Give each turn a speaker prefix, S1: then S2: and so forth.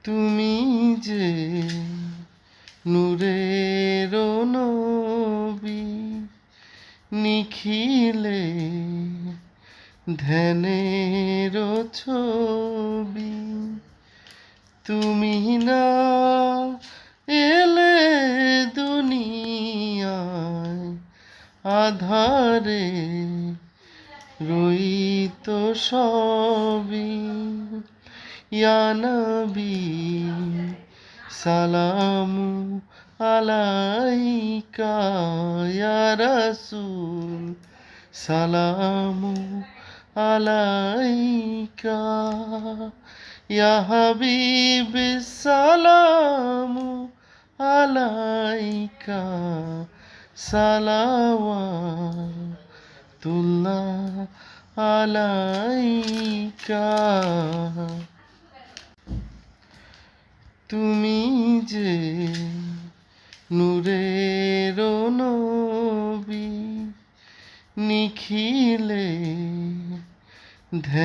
S1: তুমি যে নূরের নবী, নিখিলে ধ্যানের ছবি। তুমি না এলে দুনিয়ায়, আধারে রইত সবই। ইয়া নবী সালামু আলাইকা, ইয়া রাসূল সালামু আলাইকা, ইয়া হাবিব সালামু আলাইকা, সালাওয়াতুল্লাহ আলাইকা। তুমি যে নূরের নবী, নিখিলে ধ্যান